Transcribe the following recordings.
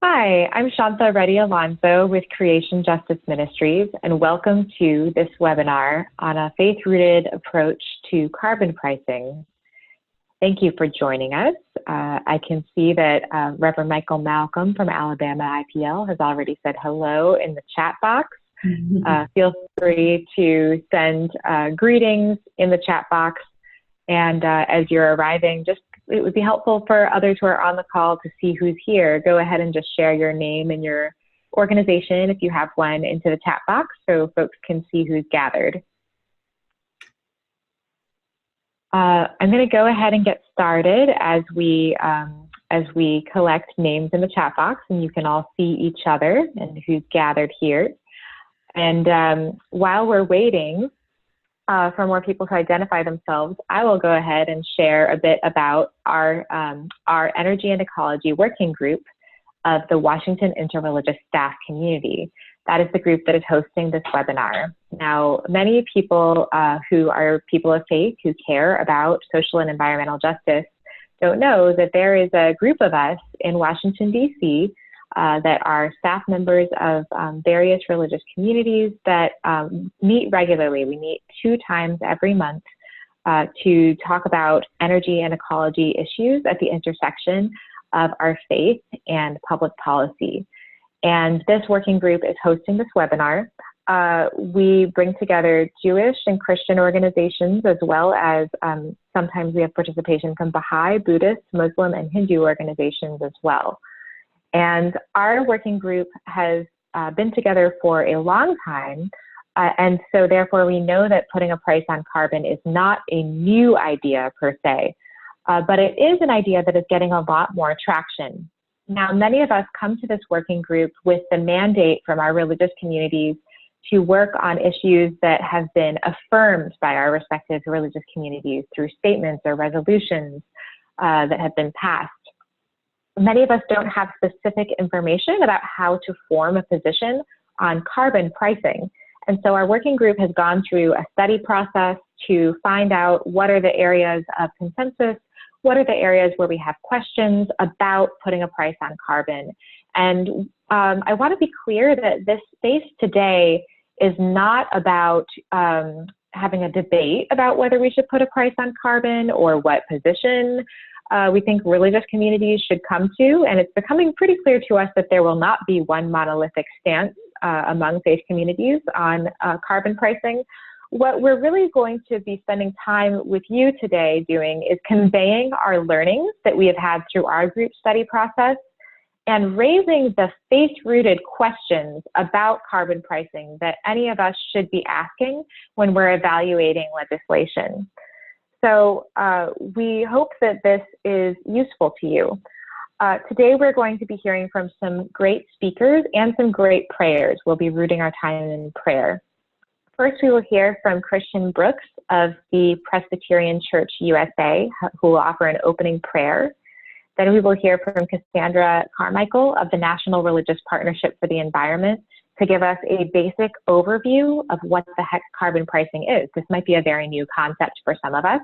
Hi, I'm Shantha Alonso with Creation Justice Ministries, and welcome to this webinar on a faith-rooted approach to carbon pricing. Thank you for joining us. I can see that Reverend Michael Malcolm from Alabama IPL has already said hello in the chat box. Feel free to send greetings in the chat box, and as you're arriving, it would be helpful for others who are on the call to see who's here. Go ahead and just share your name and your organization, if you have one, into the chat box so folks can see who's gathered. I'm going to go ahead and get started as we collect names in the chat box, and you can all see each other and who's gathered here. And while we're waiting for more people to identify themselves, I will go ahead and share a bit about our Energy and Ecology Working Group of the Washington Interreligious Staff Community. That is the group that is hosting this webinar. Now, many people who are people of faith who care about social and environmental justice don't know that there is a group of us in Washington, D.C. That are staff members of various religious communities that meet regularly. We meet 2 times every month to talk about energy and ecology issues at the intersection of our faith and public policy. And this working group is hosting this webinar. We bring together Jewish and Christian organizations, as well as sometimes we have participation from Baha'i, Buddhist, Muslim, and Hindu organizations as well. And our working group has been together for a long time, and so therefore we know that putting a price on carbon is not a new idea per se, but it is an idea that is getting a lot more traction. Now, many of us come to this working group with the mandate from our religious communities to work on issues that have been affirmed by our respective religious communities through statements or resolutions that have been passed. Many of us don't have specific information about how to form a position on carbon pricing. And so our working group has gone through a study process to find out what are the areas of consensus, what are the areas where we have questions about putting a price on carbon. And I want to be clear that this space today is not about having a debate about whether we should put a price on carbon or what position we think religious communities should come to, and it's becoming pretty clear to us that there will not be one monolithic stance among faith communities on carbon pricing. What we're really going to be spending time with you today doing is conveying our learnings that we have had through our group study process and raising the faith-rooted questions about carbon pricing that any of us should be asking when we're evaluating legislation. So we hope that this is useful to you. Today we're going to be hearing from some great speakers and some great prayers. We'll be rooting our time in prayer. First, we will hear from Christian Brooks of the Presbyterian Church USA, who will offer an opening prayer. Then we will hear from Cassandra Carmichael of the National Religious Partnership for the Environment to give us a basic overview of what the heck carbon pricing is. This might be a very new concept for some of us.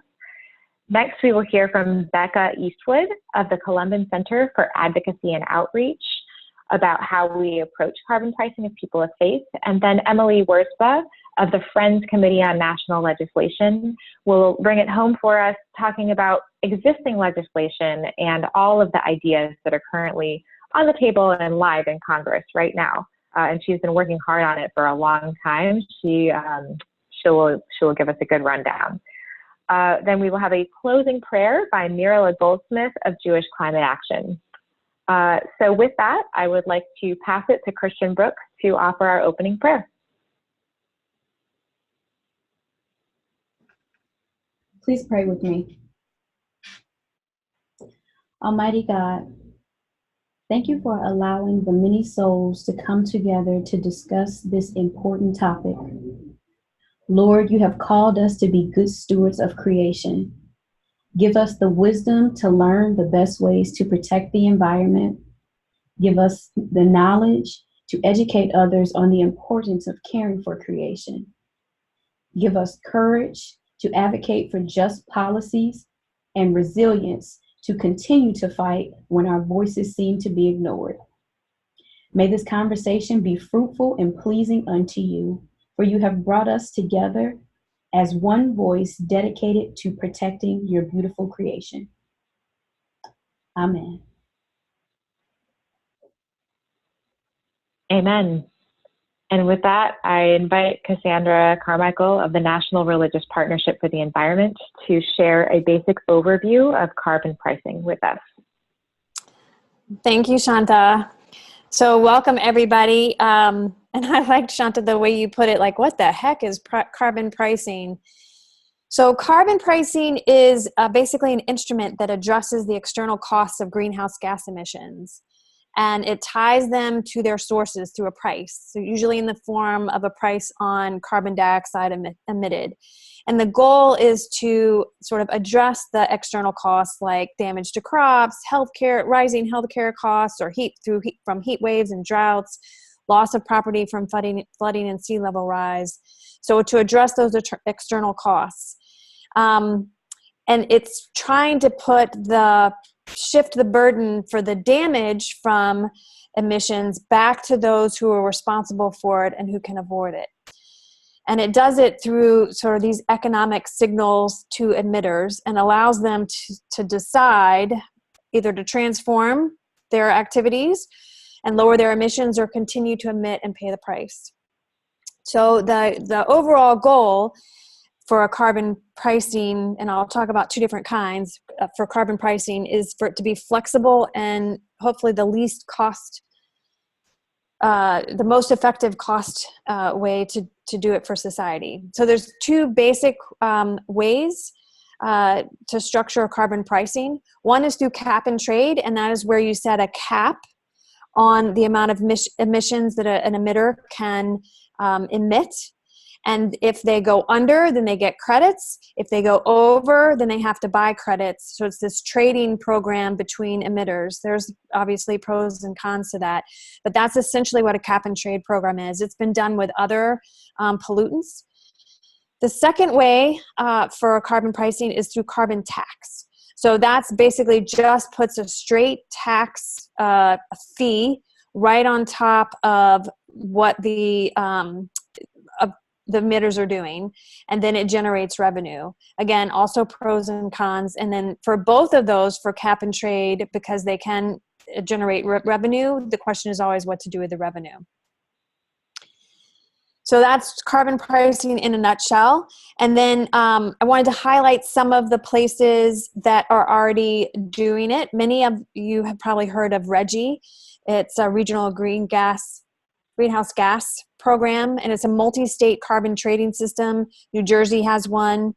Next, we will hear from Becca Eastwood of the Columban Center for Advocacy and Outreach about how we approach carbon pricing as people of faith. And then Emily Wirzba of the Friends Committee on National Legislation will bring it home for us, talking about existing legislation and all of the ideas that are currently on the table and live in Congress right now. And she's been working hard on it for a long time. She will give us a good rundown. Then we will have a closing prayer by Mirele Goldsmith of Jewish Climate Action. So with that, I would like to pass it to Christian Brooks to offer our opening prayer. Please pray with me. Almighty God, thank you for allowing the many souls to come together to discuss this important topic. Lord, you have called us to be good stewards of creation. Give us the wisdom to learn the best ways to protect the environment. Give us the knowledge to educate others on the importance of caring for creation. Give us courage to advocate for just policies and resilience to continue to fight when our voices seem to be ignored. May this conversation be fruitful and pleasing unto you, for you have brought us together as one voice dedicated to protecting your beautiful creation. Amen. Amen. And with that, I invite Cassandra Carmichael of the National Religious Partnership for the Environment to share a basic overview of carbon pricing with us. Thank you, Shantha. So welcome, everybody. And I liked, Shantha, the way you put it, like, what the heck is carbon pricing? So carbon pricing is basically an instrument that addresses the external costs of greenhouse gas emissions. And it ties them to their sources through a price, so usually in the form of a price on carbon dioxide emitted. And the goal is to sort of address the external costs like damage to crops, healthcare, rising healthcare costs, or from heat waves and droughts, loss of property from flooding and sea level rise. So to address those external costs. And it's trying to shift the burden for the damage from emissions back to those who are responsible for it and who can avoid it. And it does it through sort of these economic signals to emitters and allows them to decide either to transform their activities and lower their emissions or continue to emit and pay the price. So the overall goal for a carbon pricing, and I'll talk about two different kinds for carbon pricing, is for it to be flexible and hopefully the least cost, the most effective cost way to do it for society. So there's two basic ways to structure carbon pricing. One is through cap and trade, and that is where you set a cap on the amount of emissions that an emitter can emit. And if they go under, then they get credits. If they go over, then they have to buy credits. So it's this trading program between emitters. There's obviously pros and cons to that, but that's essentially what a cap and trade program is. It's been done with other pollutants. The second way for carbon pricing is through carbon tax. So that's basically just puts a straight tax fee right on top of what the emitters are doing, and then it generates revenue. Again, also pros and cons. And then for both of those, for cap and trade, because they can generate revenue, the question is always what to do with the revenue. So that's carbon pricing in a nutshell. And then I wanted to highlight some of the places that are already doing it. Many of you have probably heard of RGGI. It's a regional greenhouse gas program, and it's a multi-state carbon trading system. New Jersey has one,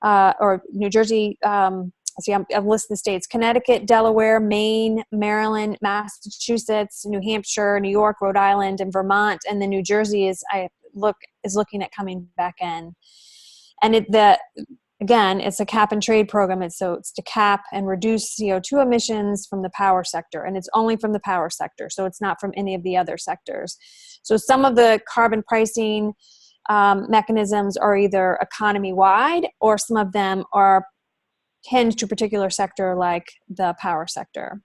or New Jersey, I've listed the states: Connecticut, Delaware, Maine, Maryland, Massachusetts, New Hampshire, New York, Rhode Island, and Vermont. And then New Jersey is looking at coming back in. And again, it's a cap and trade program. It's to cap and reduce CO2 emissions from the power sector, and it's only from the power sector. So it's not from any of the other sectors. So some of the carbon pricing mechanisms are either economy-wide, or some of them are hinged to a particular sector like the power sector.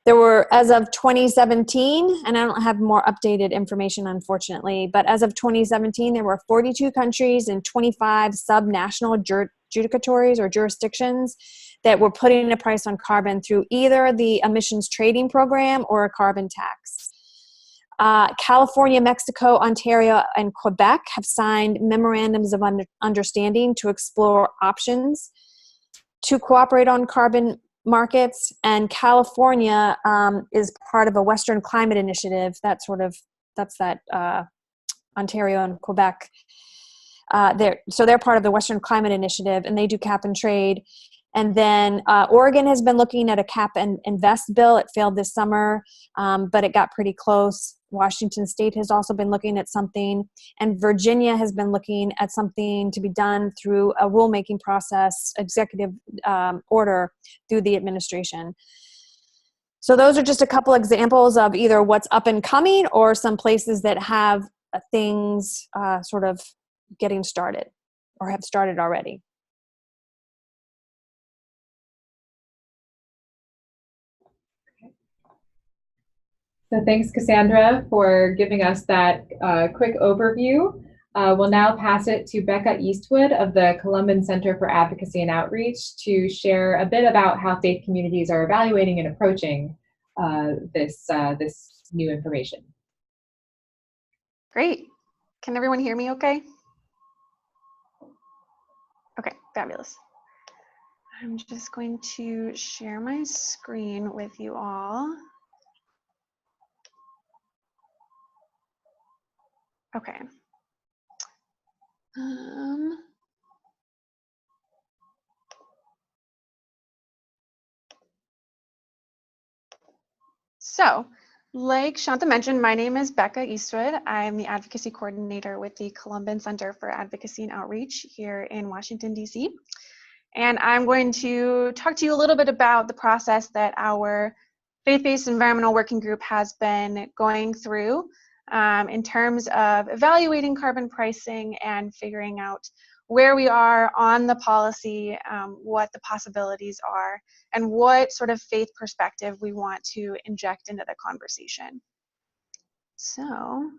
There were, as of 2017, and I don't have more updated information, unfortunately, but as of 2017, there were 42 countries and 25 sub-national judicatories or jurisdictions that were putting a price on carbon through either the emissions trading program or a carbon tax. California, Mexico, Ontario, and Quebec have signed memorandums of understanding to explore options to cooperate on carbon markets, and California is part of a Western Climate Initiative. That's Ontario and Quebec. They're part of the Western Climate Initiative, and they do cap and trade. And then Oregon has been looking at a cap and invest bill. It failed this summer, but it got pretty close. Washington State has also been looking at something, and Virginia has been looking at something to be done through a rulemaking process, executive order through the administration. So those are just a couple examples of either what's up and coming or some places that have things sort of getting started or have started already. So thanks, Cassandra, for giving us that quick overview. We'll now pass it to Becca Eastwood of the Columban Center for Advocacy and Outreach to share a bit about how faith communities are evaluating and approaching this new information. Great. Can everyone hear me okay? Okay, fabulous. I'm just going to share my screen with you all. Okay. So, like Shantha mentioned, my name is Becca Eastwood. I'm the Advocacy Coordinator with the Columban Center for Advocacy and Outreach here in Washington, D.C. And I'm going to talk to you a little bit about the process that our faith-based environmental working group has been going through in terms of evaluating carbon pricing and figuring out where we are on the policy, what the possibilities are, and what sort of faith perspective we want to inject into the conversation. So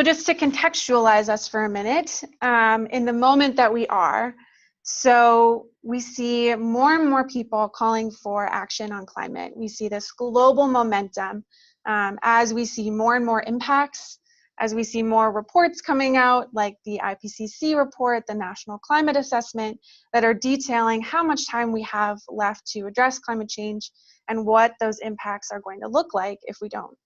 just to contextualize us for a minute, in the moment that we are, so we see more and more people calling for action on climate. We see this global momentum as we see more and more impacts, as we see more reports coming out, like the IPCC report, the National Climate Assessment, that are detailing how much time we have left to address climate change and what those impacts are going to look like if we don't.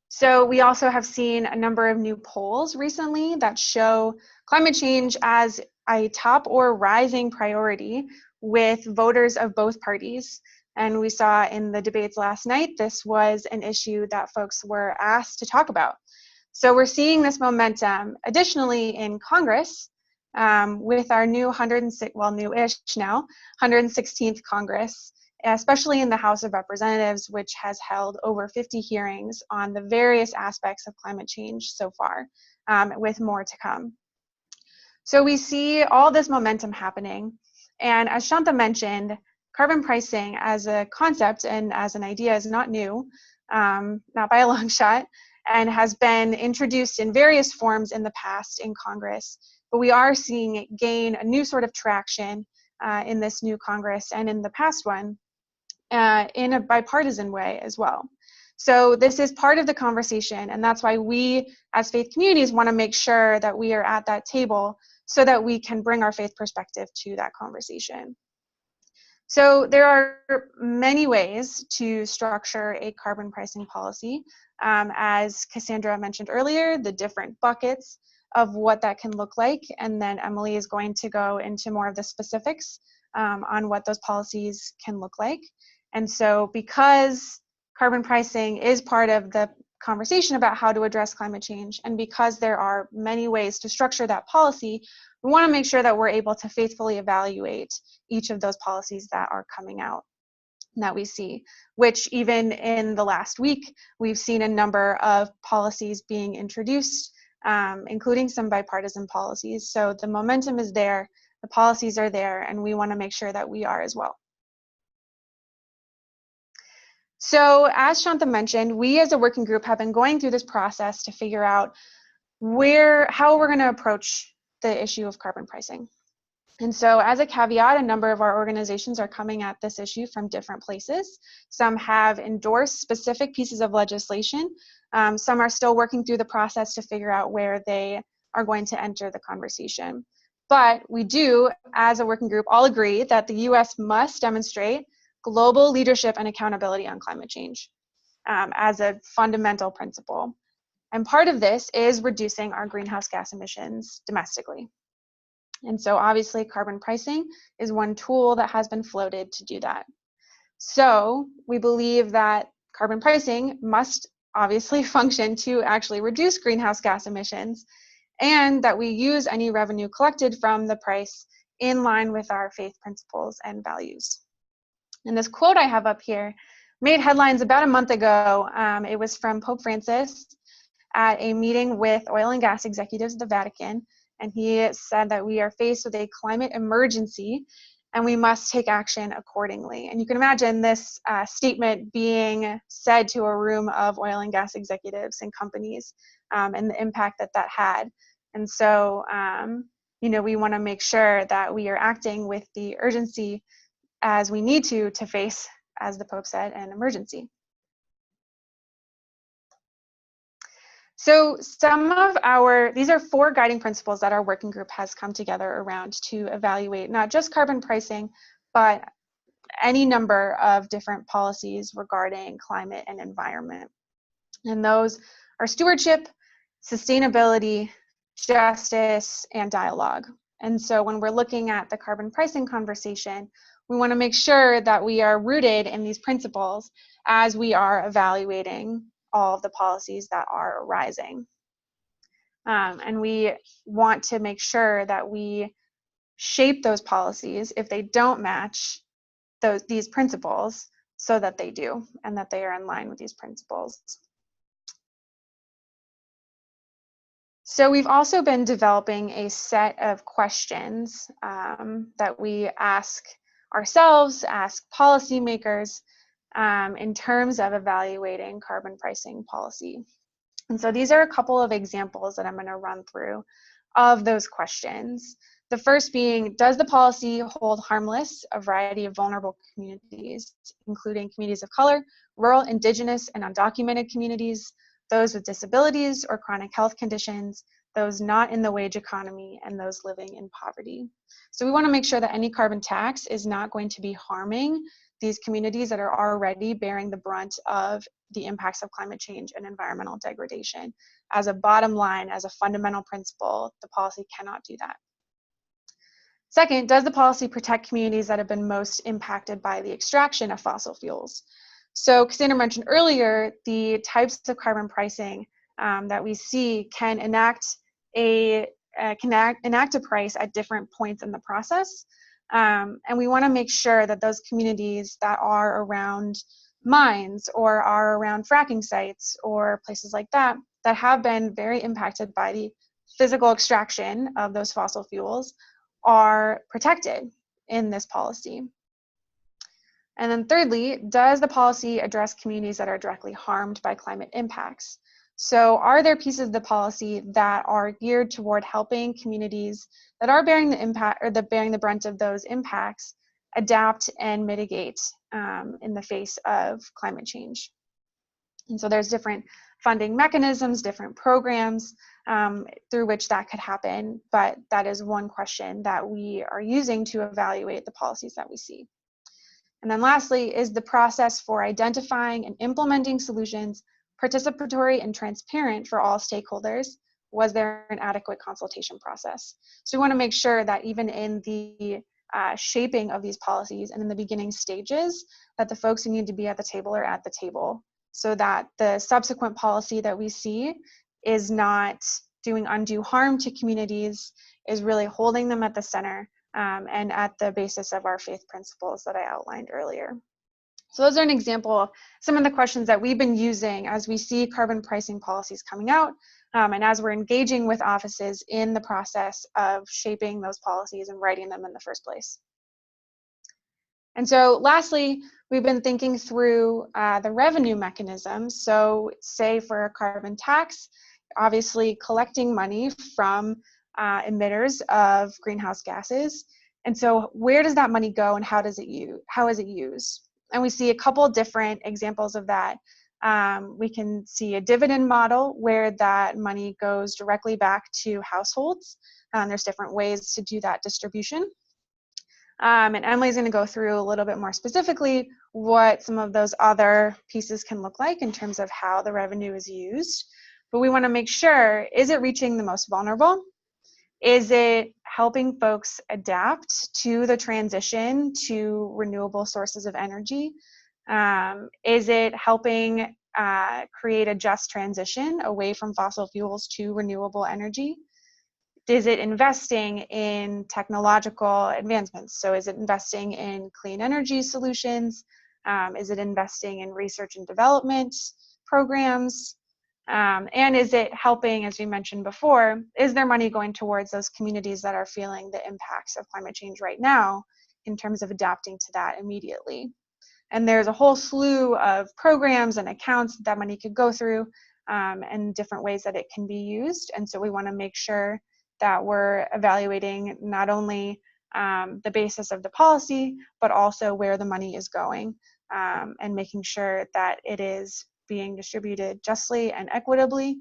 So we also have seen a number of new polls recently that show climate change as a top or rising priority with voters of both parties. And we saw in the debates last night, this was an issue that folks were asked to talk about. So we're seeing this momentum additionally in Congress with our new new-ish now, 116th Congress, especially in the House of Representatives, which has held over 50 hearings on the various aspects of climate change so far, with more to come. So we see all this momentum happening. And as Shantha mentioned, carbon pricing as a concept and as an idea is not new, not by a long shot, and has been introduced in various forms in the past in Congress. But we are seeing it gain a new sort of traction in this new Congress and in the past one in a bipartisan way as well. So this is part of the conversation, and that's why we as faith communities want to make sure that we are at that table so that we can bring our faith perspective to that conversation. So there are many ways to structure a carbon pricing policy. As Cassandra mentioned earlier, the different buckets of what that can look like, and then Emily is going to go into more of the specifics on what those policies can look like. And so because carbon pricing is part of the conversation about how to address climate change, and because there are many ways to structure that policy, we want to make sure that we're able to faithfully evaluate each of those policies that are coming out that we see, which even in the last week, we've seen a number of policies being introduced, including some bipartisan policies. So the momentum is there, the policies are there, and we want to make sure that we are as well. So as Shantha mentioned, we as a working group have been going through this process to figure out how we're going to approach the issue of carbon pricing. And so as a caveat, a number of our organizations are coming at this issue from different places. Some have endorsed specific pieces of legislation. Some are still working through the process to figure out where they are going to enter the conversation. But we do, as a working group, all agree that the US must demonstrate global leadership and accountability on climate change as a fundamental principle. And part of this is reducing our greenhouse gas emissions domestically. And so obviously carbon pricing is one tool that has been floated to do that. So we believe that carbon pricing must obviously function to actually reduce greenhouse gas emissions, and that we use any revenue collected from the price in line with our faith principles and values. And this quote I have up here made headlines about a month ago. It was from Pope Francis at a meeting with oil and gas executives of the Vatican. And he said that we are faced with a climate emergency and we must take action accordingly. And you can imagine this statement being said to a room of oil and gas executives and companies, and the impact that that had. And so, we want to make sure that we are acting with the urgency as we need to face, as the Pope said, an emergency. So these are 4 guiding principles that our working group has come together around to evaluate not just carbon pricing, but any number of different policies regarding climate and environment. And those are stewardship, sustainability, justice, and dialogue. And so when we're looking at the carbon pricing conversation, we want to make sure that we are rooted in these principles as we are evaluating all of the policies that are arising. And we want to make sure that we shape those policies if they don't match these principles, so that they do, and that they are in line with these principles. So we've also been developing a set of questions that we ask ourselves, ask policymakers, in terms of evaluating carbon pricing policy. And so these are a couple of examples that I'm going to run through of those questions. The first being, does the policy hold harmless a variety of vulnerable communities, including communities of color, rural, indigenous, and undocumented communities, those with disabilities or chronic health conditions, those not in the wage economy, and those living in poverty? So we want to make sure that any carbon tax is not going to be harming these communities that are already bearing the brunt of the impacts of climate change and environmental degradation. As a bottom line, as a fundamental principle, the policy cannot do that. Second, does the policy protect communities that have been most impacted by the extraction of fossil fuels? So Cassandra mentioned earlier, the types of carbon pricing that we see can enact a price at different points in the process. And we want to make sure that those communities that are around mines or are around fracking sites or places like that, that have been very impacted by the physical extraction of those fossil fuels, are protected in this policy. And then thirdly, does the policy address communities that are directly harmed by climate impacts? So are there pieces of the policy that are geared toward helping communities that are bearing the impact, or bearing the brunt of those impacts, adapt and mitigate in the face of climate change? And so there's different funding mechanisms, different programs through which that could happen, but that is one question that we are using to evaluate the policies that we see. And then lastly, is the process for identifying and implementing solutions participatory and transparent for all stakeholders? Was there an adequate consultation process? So we want to make sure that even in the shaping of these policies and in the beginning stages, that the folks who need to be at the table are at the table, so that the subsequent policy that we see is not doing undue harm to communities, is really holding them at the center and at the basis of our faith principles that I outlined earlier. So those are an example of some of the questions that we've been using as we see carbon pricing policies coming out, and as we're engaging with offices in the process of shaping those policies and writing them in the first place. And so lastly, we've been thinking through the revenue mechanisms. So say for a carbon tax, obviously collecting money from emitters of greenhouse gases. And so where does that money go, and how is it used? And we see a couple different examples of that. We can see a dividend model where that money goes directly back to households. There's different ways to do that distribution. And Emily's going to go through a little bit more specifically what some of those other pieces can look like in terms of how the revenue is used. But we want to make sure, is it reaching the most vulnerable? Is it helping folks adapt to the transition to renewable sources of energy? Is it helping create a just transition away from fossil fuels to renewable energy? Is it investing in technological advancements? So is it investing in clean energy solutions? Is it investing in research and development programs? And is it helping, as we mentioned before, is there money going towards those communities that are feeling the impacts of climate change right now in terms of adapting to that immediately. And there's a whole slew of programs and accounts that money could go through, and different ways that it can be used. And so we want to make sure that we're evaluating not only the basis of the policy, but also where the money is going, and making sure that it is being distributed justly and equitably,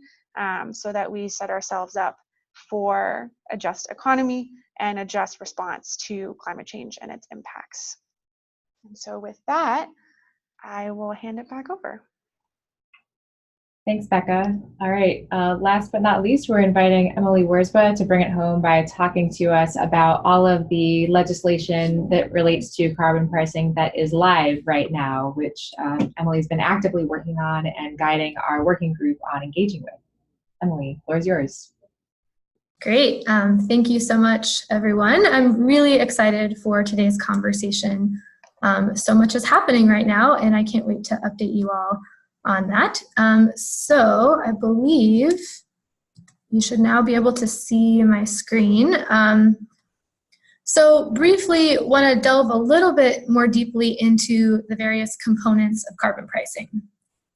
so that we set ourselves up for a just economy and a just response to climate change and its impacts. And so with that, I will hand it back over. Thanks, Becca. All right, last but not least, we're inviting Emily Wirzba to bring it home by talking to us about all of the legislation that relates to carbon pricing that is live right now, which Emily's been actively working on and guiding our working group on engaging with. Emily, the floor is yours. Great. Thank you so much, everyone. I'm really excited for today's conversation. So much is happening right now, and I can't wait to update you all on that. So I believe you should now be able to see my screen. So briefly, want to delve a little bit more deeply into the various components of carbon pricing.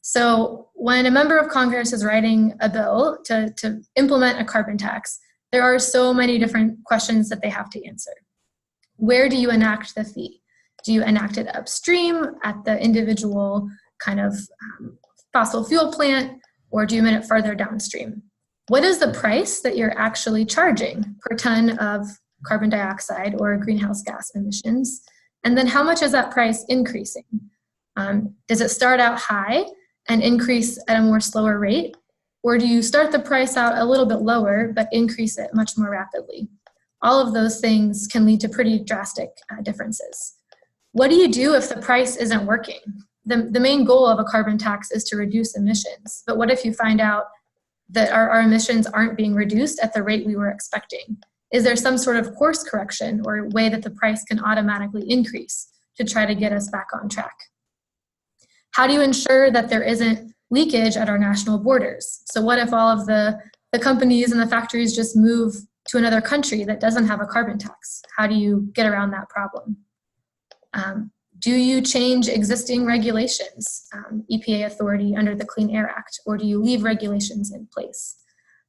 So when a member of Congress is writing a bill to implement a carbon tax, there are so many different questions that they have to answer. Where do you enact the fee? Do you enact it upstream at the individual kind of fossil fuel plant, or do you enact it further downstream? What is the price that you're actually charging per ton of carbon dioxide or greenhouse gas emissions? And then how much is that price increasing? Does it start out high and increase at a more slower rate? Or do you start the price out a little bit lower, but increase it much more rapidly? All of those things can lead to pretty drastic differences. What do you do if the price isn't working? The main goal of a carbon tax is to reduce emissions. But what if you find out that our emissions aren't being reduced at the rate we were expecting? Is there some sort of course correction or way that the price can automatically increase to try to get us back on track? How do you ensure that there isn't leakage at our national borders? So what if all of the companies and the factories just move to another country that doesn't have a carbon tax? How do you get around that problem? Do you change existing regulations, EPA authority under the Clean Air Act, or do you leave regulations in place?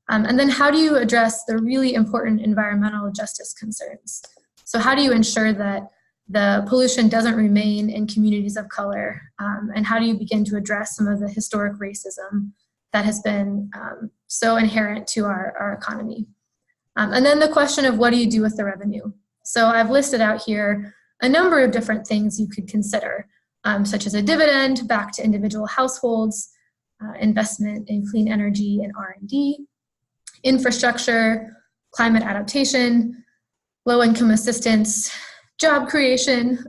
And then how do you address the really important environmental justice concerns? So how do you ensure that the pollution doesn't remain in communities of color? And how do you begin to address some of the historic racism that has been so inherent to our economy? And then the question of what do you do with the revenue? So I've listed out here a number of different things you could consider, such as a dividend back to individual households, investment in clean energy and R&D, infrastructure, climate adaptation, low-income assistance, job creation,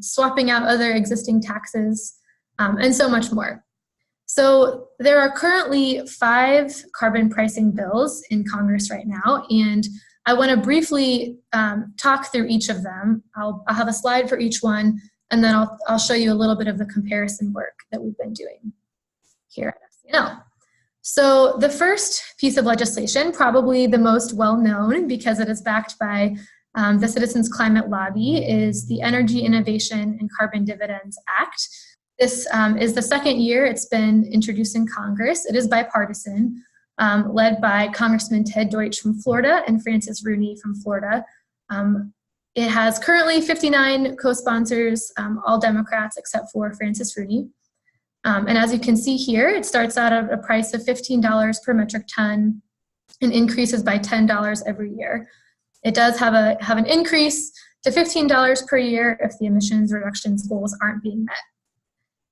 swapping out other existing taxes, and so much more. So there are currently 5 carbon pricing bills in Congress right now, and I want to briefly talk through each of them. I'll have a slide for each one, and then I'll show you a little bit of the comparison work that we've been doing here at FCNL. So the first piece of legislation, probably the most well-known because it is backed by the Citizens Climate Lobby, is the Energy Innovation and Carbon Dividends Act. This is the second year it's been introduced in Congress. It is bipartisan, led by Congressman Ted Deutsch from Florida and Francis Rooney from Florida. It has currently 59 co-sponsors, all Democrats except for Francis Rooney. And as you can see here, it starts out at a price of $15 per metric ton and increases by $10 every year. It does have an increase to $15 per year if the emissions reductions goals aren't being met.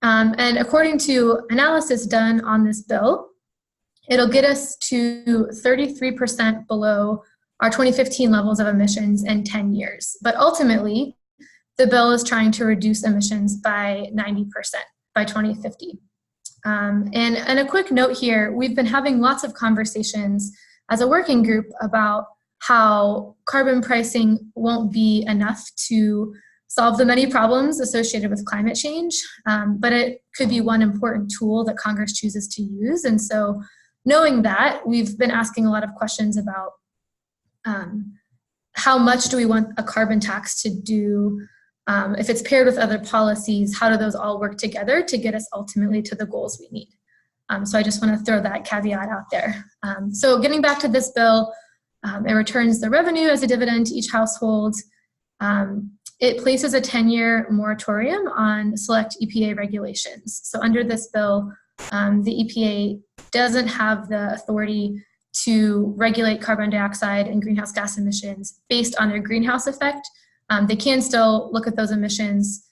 And according to analysis done on this bill, it'll get us to 33% below our 2015 levels of emissions in 10 years. But ultimately, the bill is trying to reduce emissions by 90% by 2050. And a quick note here, we've been having lots of conversations as a working group about how carbon pricing won't be enough to solve the many problems associated with climate change, but it could be one important tool that Congress chooses to use. And so knowing that, we've been asking a lot of questions about how much do we want a carbon tax to do if it's paired with other policies, how do those all work together to get us ultimately to the goals we need? So I just want to throw that caveat out there. So getting back to this bill, it returns the revenue as a dividend to each household. It places a 10-year moratorium on select EPA regulations. So under this bill, the EPA doesn't have the authority to regulate carbon dioxide and greenhouse gas emissions based on their greenhouse effect. They can still look at those emissions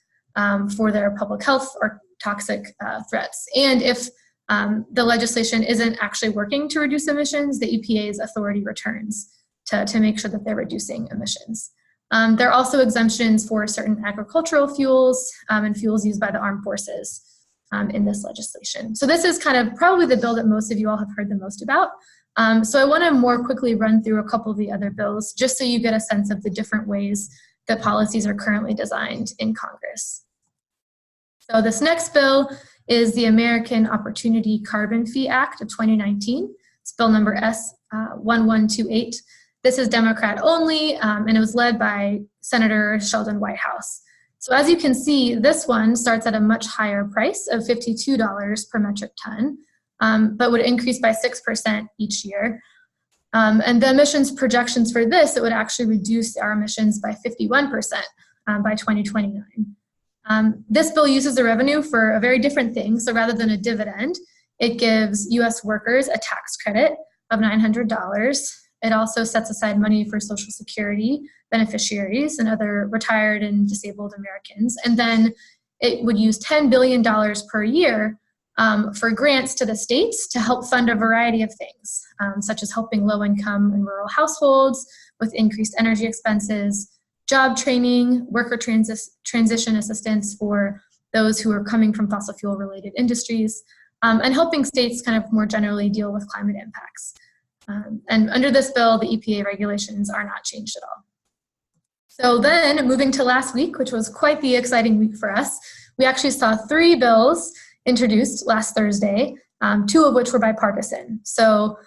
for their public health or toxic threats. And if the legislation isn't actually working to reduce emissions, the EPA's authority returns to make sure that they're reducing emissions. There are also exemptions for certain agricultural fuels and fuels used by the armed forces in this legislation. So this is kind of probably the bill that most of you all have heard the most about. So I want to more quickly run through a couple of the other bills just so you get a sense of the different ways that policies are currently designed in Congress. So this next bill is the American Opportunity Carbon Fee Act of 2019. It's bill number S1128. This is Democrat only, and it was led by Senator Sheldon Whitehouse. So as you can see, this one starts at a much higher price of $52 per metric ton, but would increase by 6% each year. And the emissions projections for this, it would actually reduce our emissions by 51% by 2029. This bill uses the revenue for a very different thing. So rather than a dividend, it gives U.S. workers a tax credit of $900. It also sets aside money for Social Security beneficiaries and other retired and disabled Americans. And then it would use $10 billion per year for grants to the states to help fund a variety of things, such as helping low-income and rural households with increased energy expenses, job training, worker transition assistance for those who are coming from fossil fuel-related industries, and helping states kind of more generally deal with climate impacts. And under this bill, the EPA regulations are not changed at all. So then, moving to last week, which was quite the exciting week for us, we actually saw 3 bills introduced last Thursday, 2 of which were bipartisan. So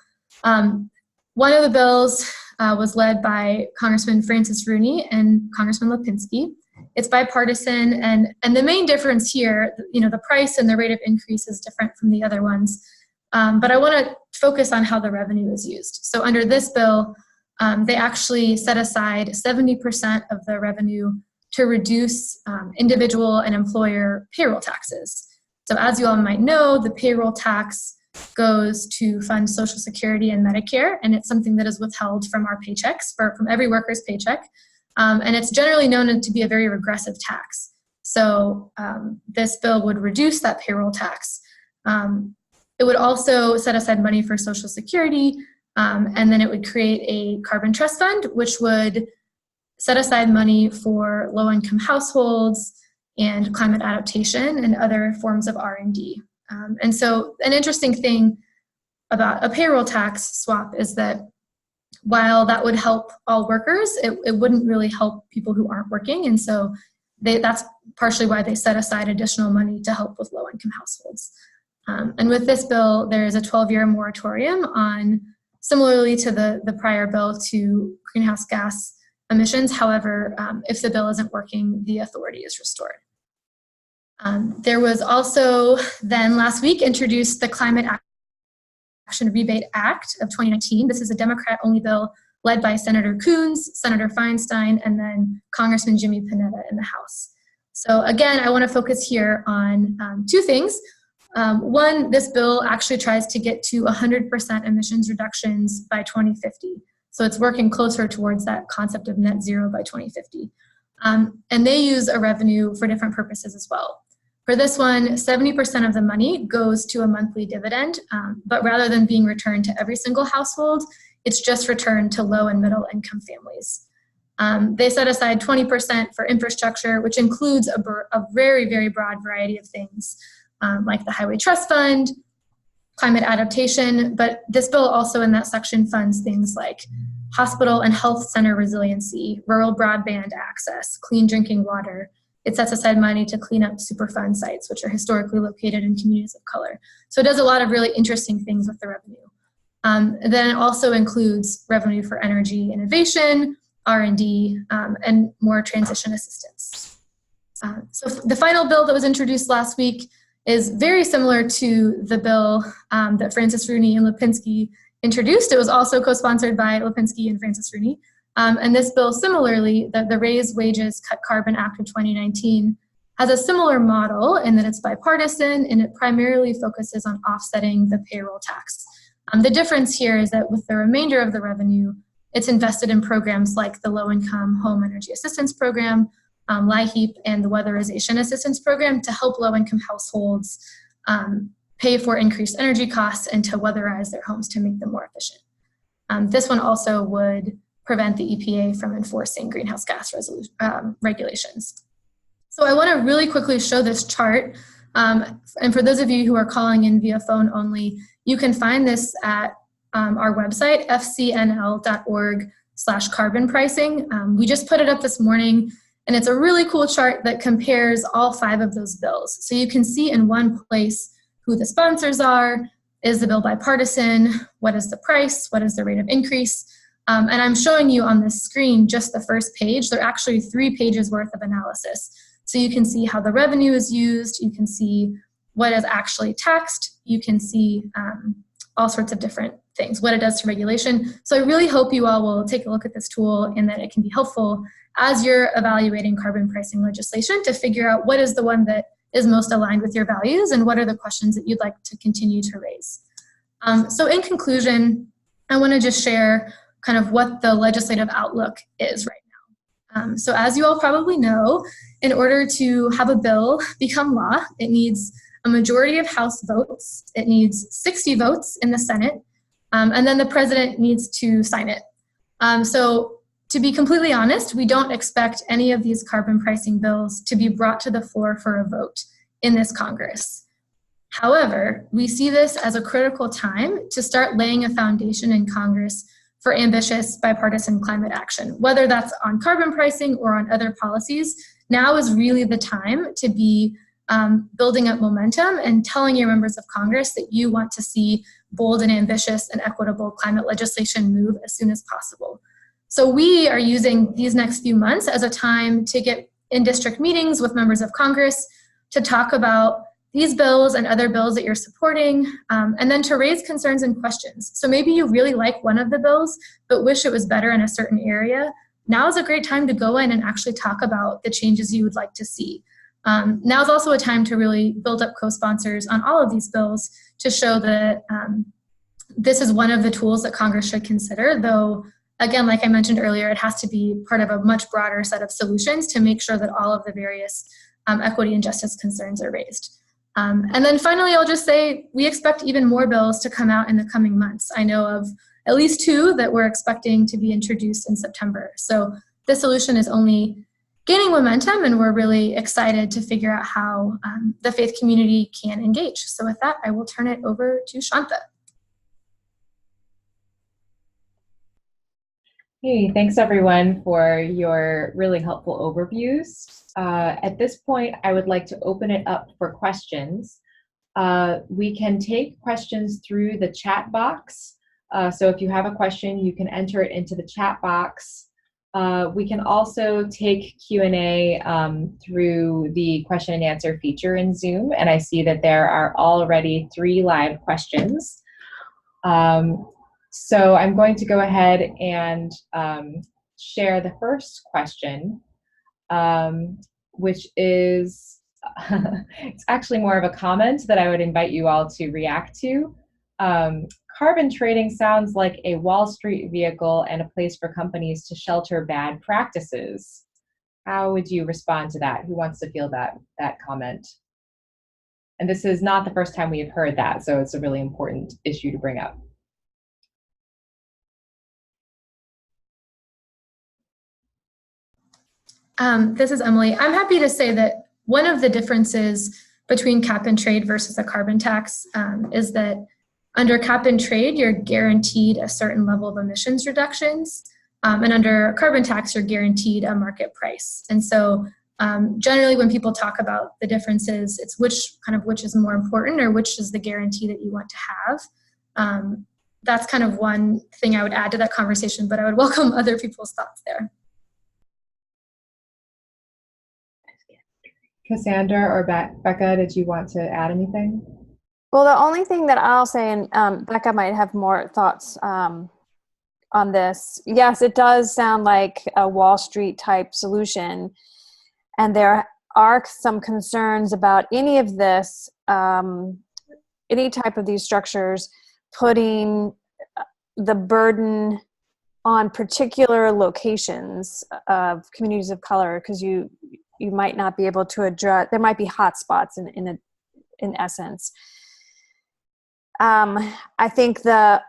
one of the bills was led by Congressman Francis Rooney and Congressman Lipinski. It's bipartisan, and the main difference here, the price and the rate of increase is different from the other ones. But I want to focus on how the revenue is used. So under this bill, they actually set aside 70% of the revenue to reduce individual and employer payroll taxes. So as you all might know, the payroll tax goes to fund Social Security and Medicare, and it's something that is withheld from our paychecks, from every worker's paycheck. And it's generally known to be a very regressive tax. So this bill would reduce that payroll tax. It would also set aside money for Social Security, and then it would create a carbon trust fund, which would set aside money for low-income households and climate adaptation and other forms of R&D. And so an interesting thing about a payroll tax swap is that while that would help all workers, it wouldn't really help people who aren't working. And so that's partially why they set aside additional money to help with low-income households. And with this bill, there is a 12-year moratorium on, similarly to the prior bill, to greenhouse gas emissions. However, if the bill isn't working, the authority is restored. There was also then last week introduced the Climate Action Rebate Act of 2019. This is a Democrat-only bill led by Senator Coons, Senator Feinstein, and then Congressman Jimmy Panetta in the House. So again, I want to focus here on 2 things. One, this bill actually tries to get to 100% emissions reductions by 2050. So it's working closer towards that concept of net zero by 2050. And they use a revenue for different purposes as well. For this one, 70% of the money goes to a monthly dividend, but rather than being returned to every single household, it's just returned to low and middle income families. They set aside 20% for infrastructure, which includes a very, very broad variety of things, like the Highway Trust Fund, climate adaptation, but this bill also in that section funds things like hospital and health center resiliency, rural broadband access, clean drinking water. It sets aside money to clean up Superfund sites, which are historically located in communities of color. So it does a lot of really interesting things with the revenue. Then it also includes revenue for energy innovation, R&D, and more transition assistance. So the final bill that was introduced last week is very similar to the bill that Francis Rooney and Lipinski introduced. It was also co-sponsored by Lipinski and Francis Rooney. And this bill, similarly, the Raise Wages, Cut Carbon Act of 2019, has a similar model in that it's bipartisan and it primarily focuses on offsetting the payroll tax. The difference here is that with the remainder of the revenue, it's invested in programs like the Low-Income Home Energy Assistance Program, LIHEAP, and the Weatherization Assistance Program to help low-income households pay for increased energy costs and to weatherize their homes to make them more efficient. This one also would prevent the EPA from enforcing greenhouse gas regulations. So I want to really quickly show this chart. And for those of you who are calling in via phone only, you can find this at our website, fcnl.org/carbon pricing. We just put it up this morning, and it's a really cool chart that compares all 5 of those bills. So you can see in one place who the sponsors are, is the bill bipartisan, what is the price, what is the rate of increase, and I'm showing you on this screen just the first page. There are actually 3 pages worth of analysis. So you can see how the revenue is used, you can see what is actually taxed, you can see all sorts of different things, what it does to regulation. So I really hope you all will take a look at this tool and that it can be helpful as you're evaluating carbon pricing legislation to figure out what is the one that is most aligned with your values and what are the questions that you'd like to continue to raise. So in conclusion, I want to just share kind of what the legislative outlook is right now. So as you all probably know, in order to have a bill become law, it needs a majority of House votes, it needs 60 votes in the Senate, and then the president needs to sign it. So to be completely honest, we don't expect any of these carbon pricing bills to be brought to the floor for a vote in this Congress. However, we see this as a critical time to start laying a foundation in Congress for ambitious bipartisan climate action, whether that's on carbon pricing or on other policies. Now is really the time to be building up momentum and telling your members of Congress that you want to see bold and ambitious and equitable climate legislation move as soon as possible. So we are using these next few months as a time to get in district meetings with members of Congress to talk about these bills and other bills that you're supporting, and then to raise concerns and questions. So maybe you really like one of the bills, but wish it was better in a certain area. Now is a great time to go in and actually talk about the changes you would like to see. Now is also a time to really build up co-sponsors on all of these bills to show that this is one of the tools that Congress should consider, though, again, like I mentioned earlier, it has to be part of a much broader set of solutions to make sure that all of the various equity and justice concerns are raised. And then finally, I'll just say we expect even more bills to come out in the coming months. I know of at least 2 that we're expecting to be introduced in September. So this solution is only gaining momentum, and we're really excited to figure out how the faith community can engage. So with that, I will turn it over to Shantha. Hey, thanks everyone for your really helpful overviews. At this point, I would like to open it up for questions. We can take questions through the chat box. So if you have a question, you can enter it into the chat box. We can also take Q&A through the question and answer feature in Zoom, and I see that there are already 3 live questions. So I'm going to go ahead and share the first question, which is, it's actually more of a comment that I would invite you all to react to. Carbon trading sounds like a Wall Street vehicle and a place for companies to shelter bad practices. How would you respond to that? Who wants to field that comment? And this is not the first time we have heard that, so it's a really important issue to bring up. This is Emily. I'm happy to say that one of the differences between cap and trade versus a carbon tax is that under cap and trade, you're guaranteed a certain level of emissions reductions, and under a carbon tax, you're guaranteed a market price. And so generally when people talk about the differences, it's which is more important or which is the guarantee that you want to have. That's kind of one thing I would add to that conversation, but I would welcome other people's thoughts there. Cassandra or Becca, did you want to add anything? Well, the only thing that I'll say, and Becca might have more thoughts on this. Yes, it does sound like a Wall Street type solution. And there are some concerns about any of this, any type of these structures, putting the burden on particular locations of communities of color, because you might not be able to address, there might be hot spots in essence. I think the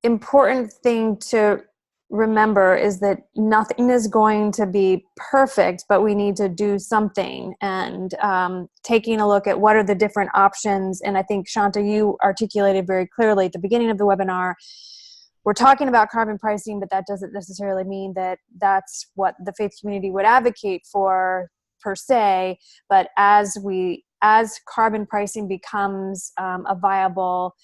important thing to remember is that nothing is going to be perfect, but we need to do something. And taking a look at what are the different options. And I think, Shantha, you articulated very clearly at the beginning of the webinar, we're talking about carbon pricing, but that doesn't necessarily mean that that's what the faith community would advocate for per se. But as carbon pricing becomes a viable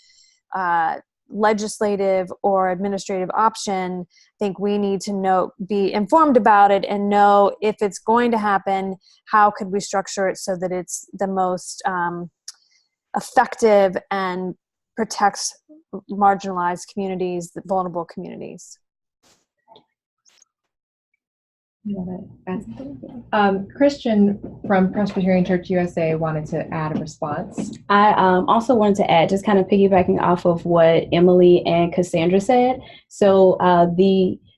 legislative or administrative option, I think we need to be informed about it and know if it's going to happen, how could we structure it so that it's the most effective and protects marginalized communities, vulnerable communities. Christian from Presbyterian Church USA wanted to add a response. I also wanted to add, just kind of piggybacking off of what Emily and Cassandra said. So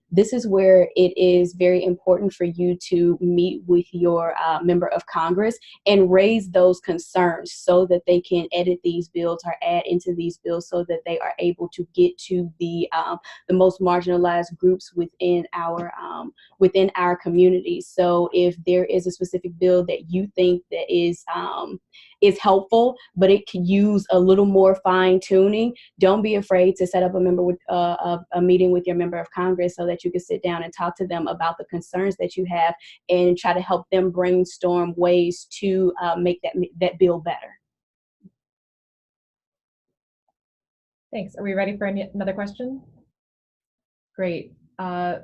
this is where it is very important for you to meet with your member of Congress and raise those concerns so that they can edit these bills or add into these bills so that they are able to get to the most marginalized groups within our community. So if there is a specific bill that you think that is helpful, but it could use a little more fine tuning, don't be afraid to set up a meeting with your member of Congress so that you can sit down and talk to them about the concerns that you have and try to help them brainstorm ways to make that bill better. Thanks. Are we ready for another question? Great.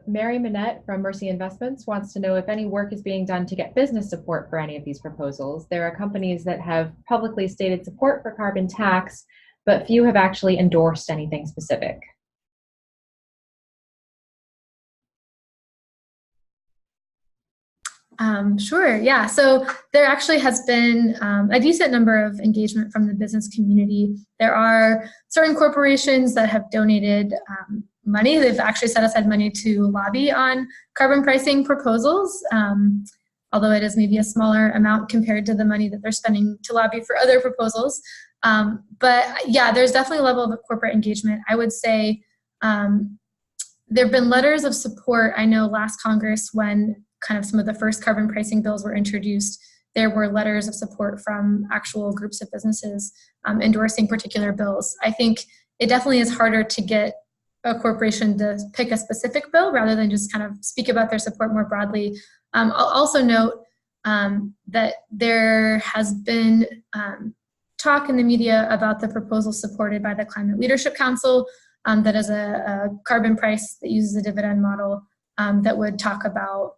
Mary Minette from Mercy Investments wants to know if any work is being done to get business support for any of these proposals. There are companies that have publicly stated support for carbon tax, but few have actually endorsed anything specific. Sure, yeah. So there actually has been a decent number of engagement from the business community. There are certain corporations that have donated money. They've actually set aside money to lobby on carbon pricing proposals, although it is maybe a smaller amount compared to the money that they're spending to lobby for other proposals. But yeah, there's definitely a level of corporate engagement. I would say there have been letters of support. I know last Congress, when kind of some of the first carbon pricing bills were introduced, there were letters of support from actual groups of businesses endorsing particular bills. I think it definitely is harder to get a corporation to pick a specific bill rather than just kind of speak about their support more broadly. I'll also note that there has been talk in the media about the proposal supported by the Climate Leadership Council that is a carbon price that uses a dividend model that would talk about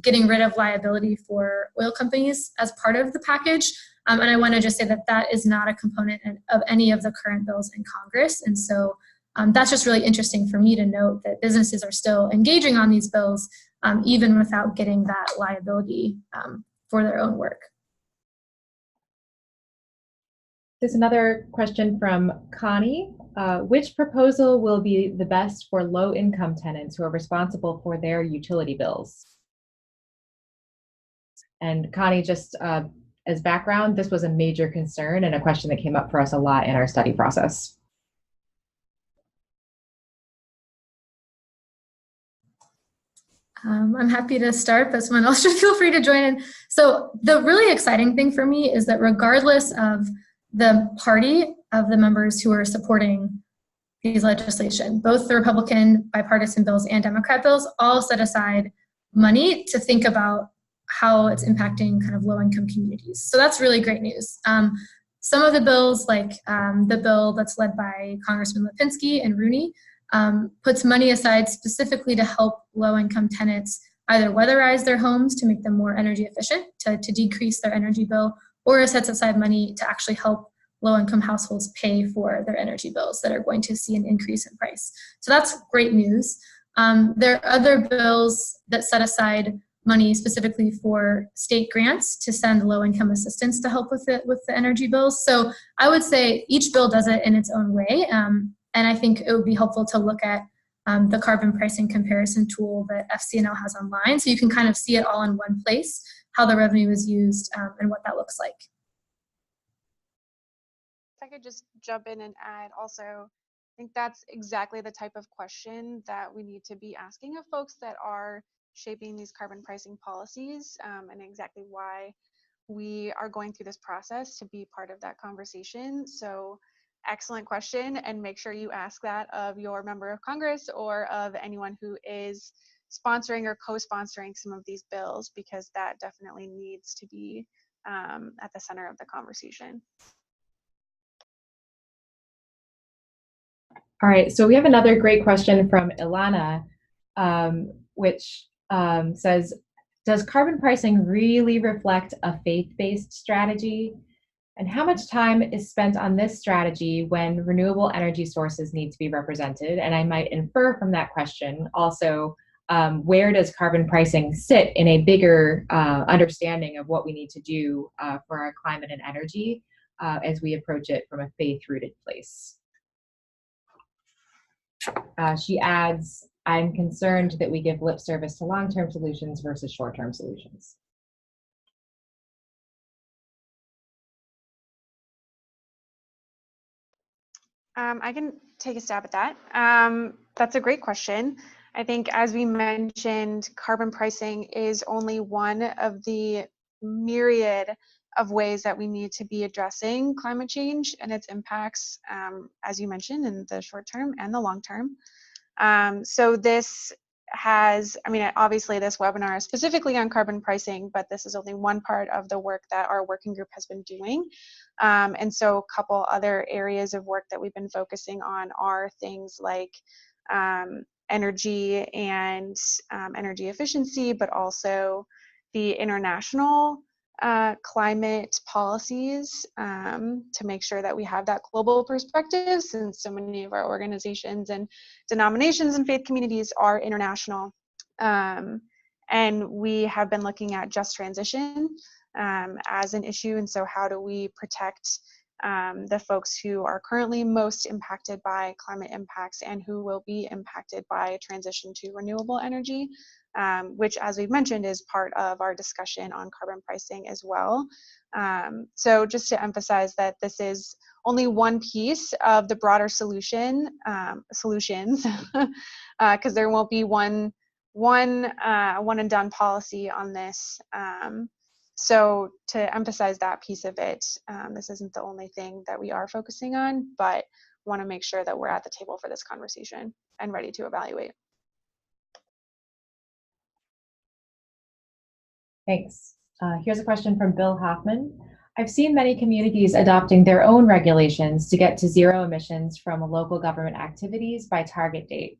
getting rid of liability for oil companies as part of the package. And I want to just say that that is not a component of any of the current bills in Congress. And so that's just really interesting for me to note that businesses are still engaging on these bills, even without getting that liability for their own work. There's another question from Connie. Which proposal will be the best for low-income tenants who are responsible for their utility bills? And Connie, just as background, this was a major concern and a question that came up for us a lot in our study process. I'm happy to start, but someone else should feel free to join in. So the really exciting thing for me is that regardless of the party of the members who are supporting these legislation, both the Republican bipartisan bills and Democrat bills all set aside money to think about how it's impacting kind of low-income communities. So that's really great news. Some of the bills, like the bill that's led by Congressman Lipinski and Rooney, puts money aside specifically to help low-income tenants either weatherize their homes to make them more energy efficient, to decrease their energy bill, or sets aside money to actually help low-income households pay for their energy bills that are going to see an increase in price. So that's great news. There are other bills that set aside money specifically for state grants to send low-income assistance to help with the energy bills. So I would say each bill does it in its own way, and I think it would be helpful to look at the carbon pricing comparison tool that FCNL has online, so you can kind of see it all in one place, how the revenue is used, and what that looks like. If I could just jump in and add also, I think that's exactly the type of question that we need to be asking of folks that are shaping these carbon pricing policies, and exactly why we are going through this process to be part of that conversation. So excellent question, and make sure you ask that of your member of Congress or of anyone who is sponsoring or co-sponsoring some of these bills, because that definitely needs to be at the center of the conversation. All right, so we have another great question from Elana, which says, does carbon pricing really reflect a faith-based strategy? And how much time is spent on this strategy when renewable energy sources need to be represented? And I might infer from that question also, where does carbon pricing sit in a bigger understanding of what we need to do for our climate and energy as we approach it from a faith-rooted place? She adds, I'm concerned that we give lip service to long-term solutions versus short-term solutions. I can take a stab at that. That's a great question. I think, as we mentioned, carbon pricing is only one of the myriad of ways that we need to be addressing climate change and its impacts, as you mentioned, in the short term and the long term. So this has, I mean, obviously this webinar is specifically on carbon pricing, but this is only one part of the work that our working group has been doing. And so a couple other areas of work that we've been focusing on are things like energy and energy efficiency, but also the international climate policies to make sure that we have that global perspective, since so many of our organizations and denominations and faith communities are international. And we have been looking at just transition as an issue, and so how do we protect the folks who are currently most impacted by climate impacts and who will be impacted by transition to renewable energy, which, as we've mentioned, is part of our discussion on carbon pricing as well. So just to emphasize that this is only one piece of the broader solutions, because there won't be one and done policy on this. So to emphasize that piece of it, this isn't the only thing that we are focusing on, but want to make sure that we're at the table for this conversation and ready to evaluate. Thanks. Here's a question from Bill Hofmann. I've seen many communities adopting their own regulations to get to zero emissions from local government activities by target date.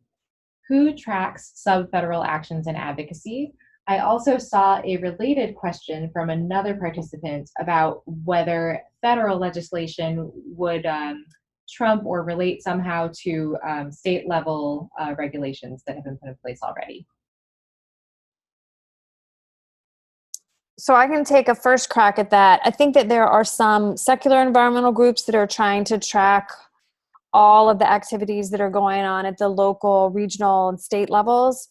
Who tracks sub-federal actions and advocacy? I also saw a related question from another participant about whether federal legislation would trump or relate somehow to state level regulations that have been put in place already. So I can take a first crack at that. I think that there are some secular environmental groups that are trying to track all of the activities that are going on at the local, regional, and state levels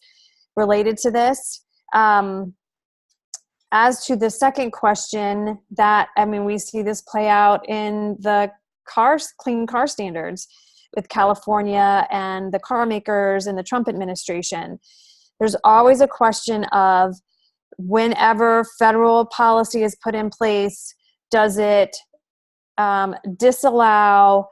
related to this. As to the second question, we see this play out in the clean car standards with California and the car makers and the Trump administration. There's always a question of, whenever federal policy is put in place, does it disallow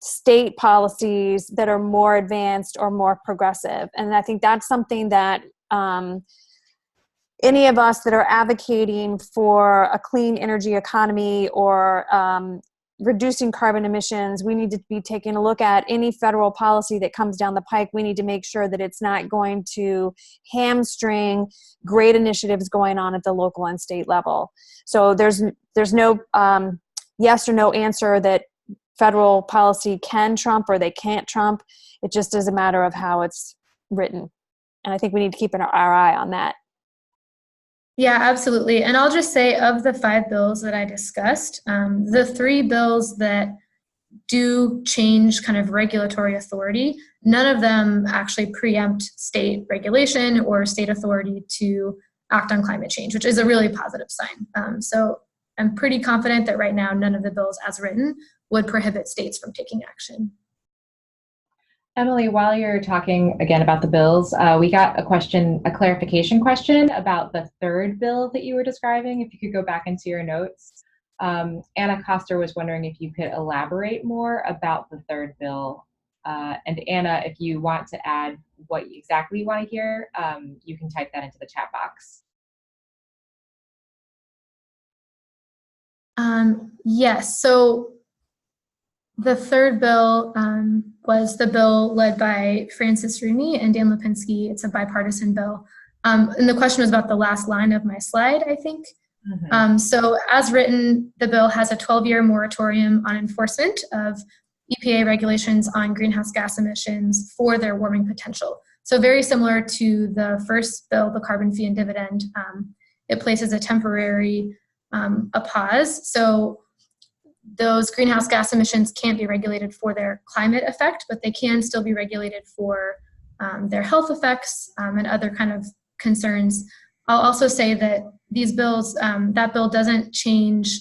state policies that are more advanced or more progressive? And I think that's something that any of us that are advocating for a clean energy economy or reducing carbon emissions, we need to be taking a look at any federal policy that comes down the pike. We need to make sure that it's not going to hamstring great initiatives going on at the local and state level. So there's no yes or no answer that federal policy can trump or they can't trump. It just is a matter of how it's written. And I think we need to keep our eye on that. Yeah, absolutely. And I'll just say, of the 5 bills that I discussed, the 3 bills that do change kind of regulatory authority, none of them actually preempt state regulation or state authority to act on climate change, which is a really positive sign. So I'm pretty confident that right now, none of the bills as written would prohibit states from taking action. Emily, while you're talking again about the bills, we got a clarification question about the 3rd bill that you were describing. If you could go back into your notes. Anna Coster was wondering if you could elaborate more about the 3rd bill. And Anna, if you want to add what exactly you want to hear, you can type that into the chat box. Yes, so the 3rd bill was the bill led by Francis Rooney and Dan Lipinski. It's a bipartisan bill. And the question was about the last line of my slide, I think. Mm-hmm. So as written, the bill has a 12-year moratorium on enforcement of EPA regulations on greenhouse gas emissions for their warming potential. So very similar to the first bill, the carbon fee and dividend, it places a temporary a pause. So those greenhouse gas emissions can't be regulated for their climate effect, but they can still be regulated for their health effects and other kind of concerns. I'll also say that these bills, that bill doesn't change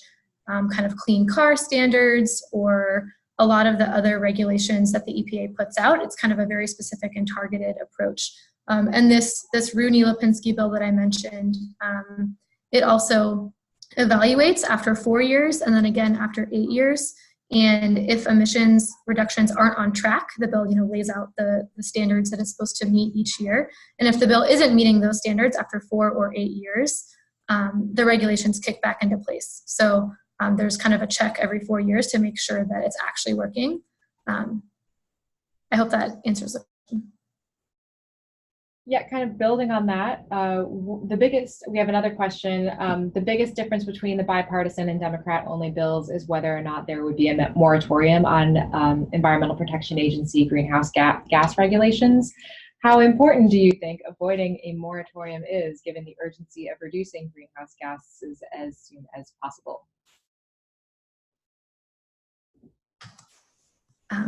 kind of clean car standards or a lot of the other regulations that the EPA puts out. It's kind of a very specific and targeted approach. And this Rooney Lipinski bill that I mentioned, it also evaluates after 4 years and then again after 8 years. And if emissions reductions aren't on track, the bill lays out the standards that it's supposed to meet each year. And if the bill isn't meeting those standards after 4 or 8 years, the regulations kick back into place. So there's kind of a check every 4 years to make sure that it's actually working. I hope that answers the question. Yeah, kind of building on that, we have another question. The biggest difference between the bipartisan and Democrat-only bills is whether or not there would be a moratorium on Environmental Protection Agency greenhouse gas regulations. How important do you think avoiding a moratorium is, given the urgency of reducing greenhouse gases as soon as possible?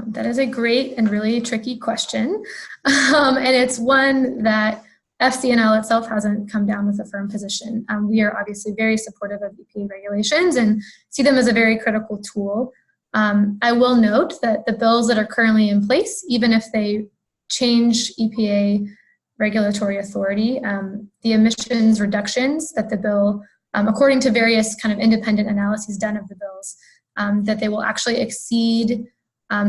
That is a great and really tricky question. And it's one that FCNL itself hasn't come down with a firm position. We are obviously very supportive of EPA regulations and see them as a very critical tool. I will note that the bills that are currently in place, even if they change EPA regulatory authority, the emissions reductions that the bill, according to various kind of independent analyses done of the bills, that they will actually exceed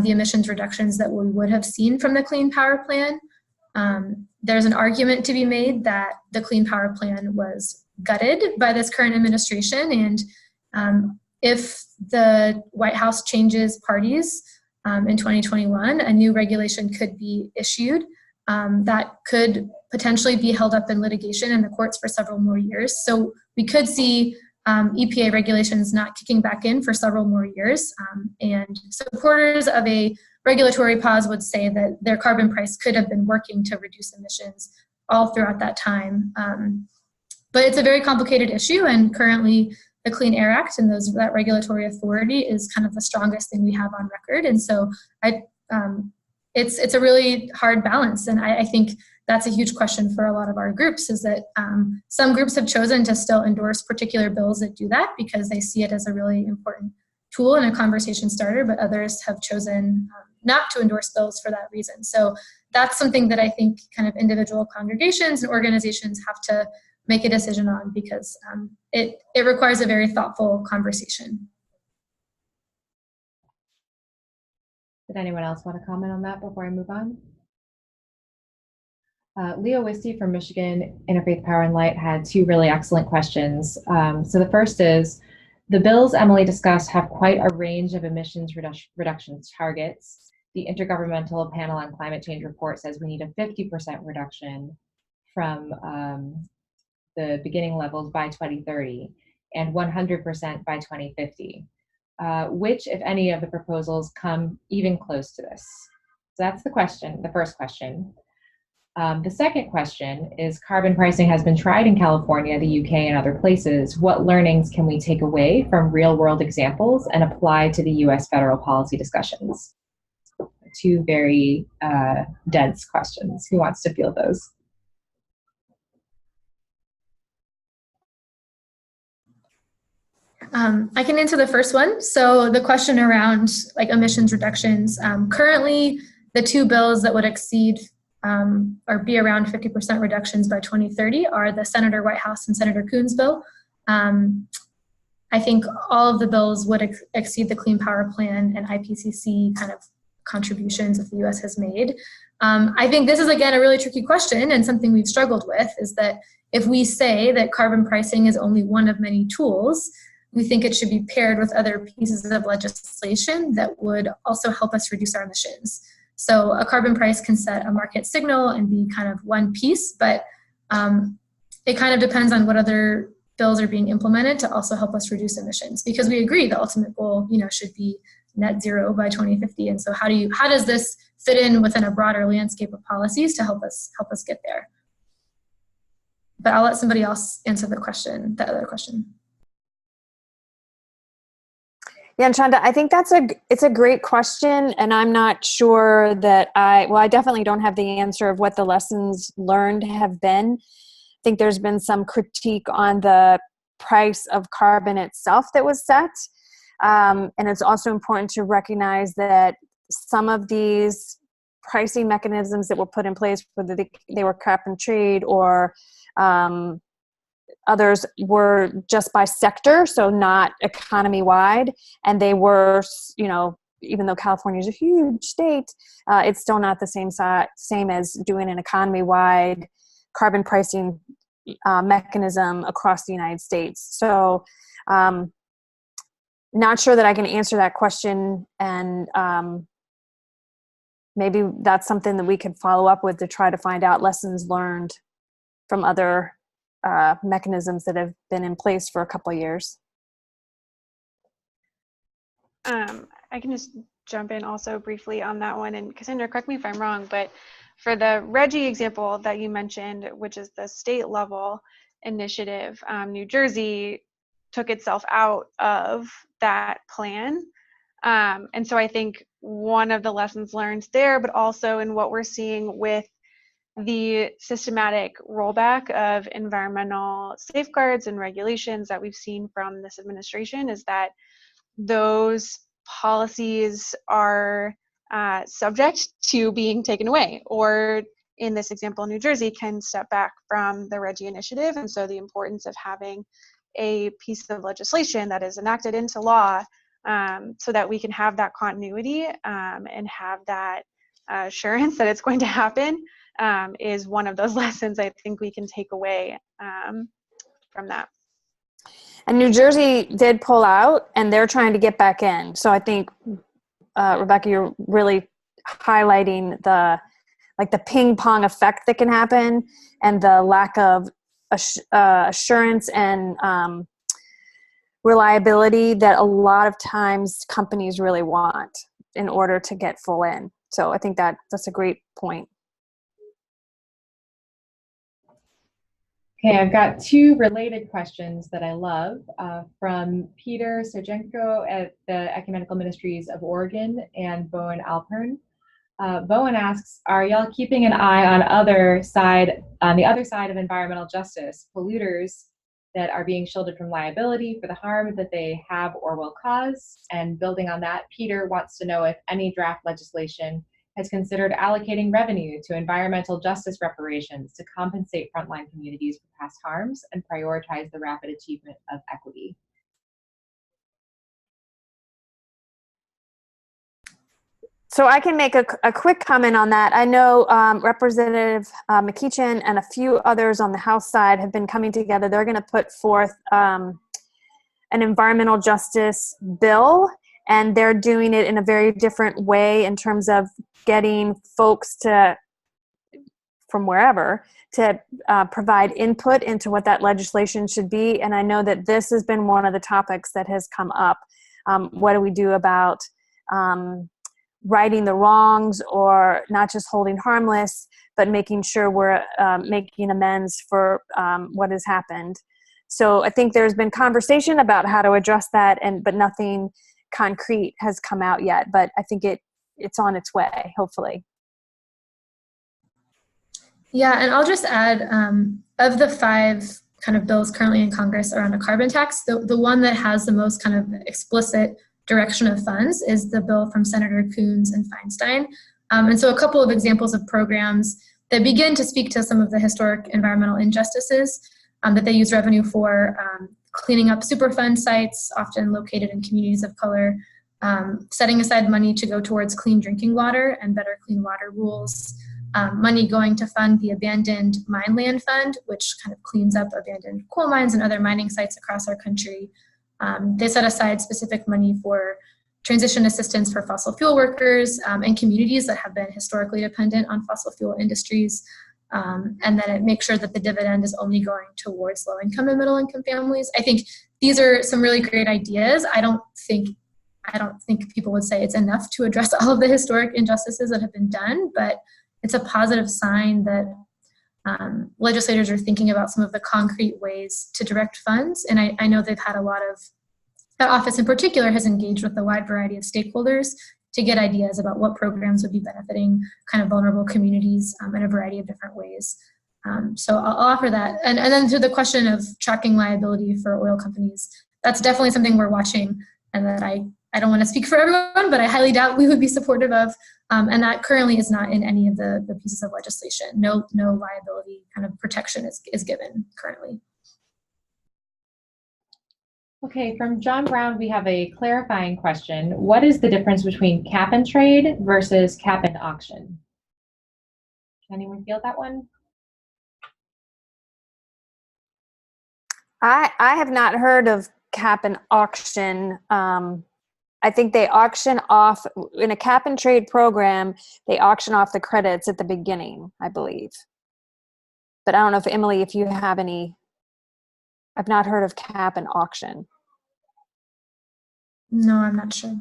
the emissions reductions that we would have seen from the Clean Power Plan. There's an argument to be made that the Clean Power Plan was gutted by this current administration, and if the White House changes parties in 2021, a new regulation could be issued that could potentially be held up in litigation in the courts for several more years. So we could see EPA regulations not kicking back in for several more years. And supporters of a regulatory pause would say that their carbon price could have been working to reduce emissions all throughout that time. But it's a very complicated issue, and currently the Clean Air Act and that regulatory authority is kind of the strongest thing we have on record. And so it's a really hard balance. And I think that's a huge question for a lot of our groups, is that some groups have chosen to still endorse particular bills that do that because they see it as a really important tool and a conversation starter, but others have chosen not to endorse bills for that reason. So that's something that I think kind of individual congregations and organizations have to make a decision on, because it requires a very thoughtful conversation. Did anyone else want to comment on that before I move on? Leo Wisty from Michigan Interfaith Power and Light had 2 really excellent questions. So the first is, The bills Emily discussed have quite a range of emissions reduction targets. The Intergovernmental Panel on Climate Change report says we need a 50% reduction from the beginning levels by 2030 and 100% by 2050. Which, if any, of the proposals come even close to this? So that's the question, the first question. The second question is, carbon pricing has been tried in California, the UK, and other places. What learnings can we take away from real-world examples and apply to the US federal policy discussions? Two very dense questions. Who wants to field those? I can answer the first one. So the question around like emissions reductions, currently the two bills that would exceed or be around 50% reductions by 2030 are the Senator Whitehouse and Senator Coons bill. I think all of the bills would exceed the Clean Power Plan and IPCC kind of contributions that the US has made. I think this is, again, a really tricky question, and something we've struggled with is that if we say that carbon pricing is only one of many tools, we think it should be paired with other pieces of legislation that would also help us reduce our emissions. So a carbon price can set a market signal and be kind of one piece, but it kind of depends on what other bills are being implemented to also help us reduce emissions, because we agree the ultimate goal, should be net zero by 2050. And so how does this fit in within a broader landscape of policies to help us get there? But I'll let somebody else answer the other question. Yeah, and Shantha, I think it's a great question, and I'm not sure that I definitely don't have the answer of what the lessons learned have been. I think there's been some critique on the price of carbon itself that was set. And it's also important to recognize that some of these pricing mechanisms that were put in place, whether they were cap and trade or others, were just by sector, so not economy-wide. And they were, even though California is a huge state, it's still not the same as doing an economy-wide carbon pricing mechanism across the United States. So not sure that I can answer that question, and maybe that's something that we could follow up with to try to find out lessons learned from other mechanisms that have been in place for a couple of years. I can just jump in also briefly on that one, and Cassandra, correct me if I'm wrong, but for the RGGI example that you mentioned, which is the state level initiative, New Jersey took itself out of that plan. And so I think one of the lessons learned there, but also in what we're seeing with the systematic rollback of environmental safeguards and regulations that we've seen from this administration, is that those policies are subject to being taken away, or in this example, New Jersey can step back from the RGGI initiative. And so the importance of having a piece of legislation that is enacted into law so that we can have that continuity and have that assurance that it's going to happen is one of those lessons I think we can take away from that. And New Jersey did pull out, and they're trying to get back in. So I think, Rebecca, you're really highlighting the ping pong effect that can happen, and the lack of assurance and reliability that a lot of times companies really want in order to get full in. So I think that's a great point. Okay, I've got two related questions that I love from Peter Sergenko at the Ecumenical Ministries of Oregon and Bowen Alpern. Bowen asks, are y'all keeping an eye on the other side of environmental justice, polluters that are being shielded from liability for the harm that they have or will cause? And building on that, Peter wants to know if any draft legislation has considered allocating revenue to environmental justice reparations to compensate frontline communities for past harms and prioritize the rapid achievement of equity. So I can make a quick comment on that. I know Representative McEachin and a few others on the House side have been coming together. They're going to put forth an environmental justice bill, and they're doing it in a very different way in terms of getting folks from wherever to provide input into what that legislation should be. And I know that this has been one of the topics that has come up. What do we do about righting the wrongs, or not just holding harmless, but making sure we're making amends for what has happened. So I think there's been conversation about how to address that, but nothing concrete has come out yet. But I think it's on its way, hopefully. Yeah, and I'll just add, of the 5 kind of bills currently in Congress around a carbon tax, the one that has the most kind of explicit direction of funds is the bill from Senator Coons and Feinstein. And so a couple of examples of programs that begin to speak to some of the historic environmental injustices that they use revenue for, cleaning up Superfund sites, often located in communities of color, setting aside money to go towards clean drinking water and better clean water rules, money going to fund the Abandoned Mine Land Fund, which kind of cleans up abandoned coal mines and other mining sites across our country. They set aside specific money for transition assistance for fossil fuel workers and communities that have been historically dependent on fossil fuel industries. And then it makes sure that the dividend is only going towards low-income and middle-income families. I think these are some really great ideas. I don't think people would say it's enough to address all of the historic injustices that have been done, but it's a positive sign that legislators are thinking about some of the concrete ways to direct funds. And I know they've had that office in particular has engaged with a wide variety of stakeholders to get ideas about what programs would be benefiting kind of vulnerable communities in a variety of different ways. So I'll offer that. And then to the question of tracking liability for oil companies, that's definitely something we're watching, and that I don't want to speak for everyone, but I highly doubt we would be supportive of. And that currently is not in any of the pieces of legislation. No liability kind of protection is given currently. Okay, from John Brown, we have a clarifying question. What is the difference between cap and trade versus cap and auction? Can anyone field that one? I have not heard of cap and auction. I think they auction off, in a cap and trade program, they auction off the credits at the beginning, I believe. But I don't know if, Emily, if you have any, I've not heard of cap and auction. No, I'm not sure.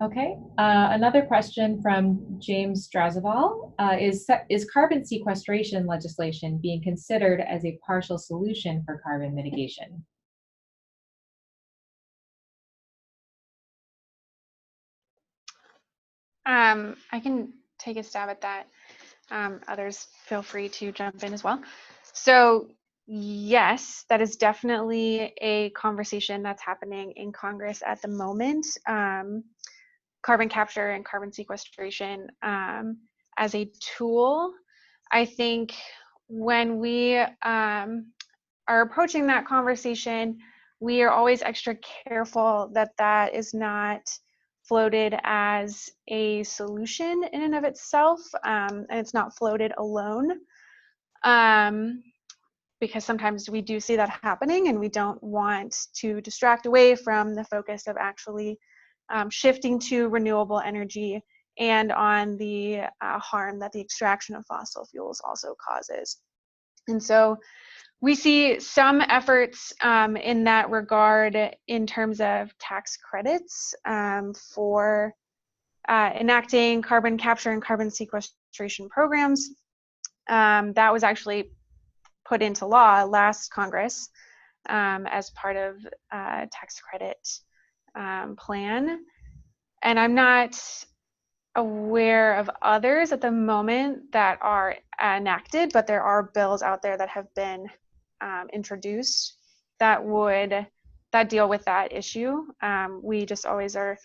Okay, another question from James Strazoval. Is carbon sequestration legislation being considered as a partial solution for carbon mitigation? I can take a stab at that. Others feel free to jump in as well. So yes, that is definitely a conversation that's happening in Congress at the moment. Carbon capture and carbon sequestration as a tool. I think when we are approaching that conversation, we are always extra careful that that is not floated as a solution in and of itself, and it's not floated alone, because sometimes we do see that happening, and we don't want to distract away from the focus of actually shifting to renewable energy and on the harm that the extraction of fossil fuels also causes. And so we see some efforts in that regard in terms of tax credits for enacting carbon capture and carbon sequestration programs. That was actually put into law last Congress as part of a tax credit plan. And I'm not aware of others at the moment that are enacted, but there are bills out there that have been introduced that deal with that issue. We just always are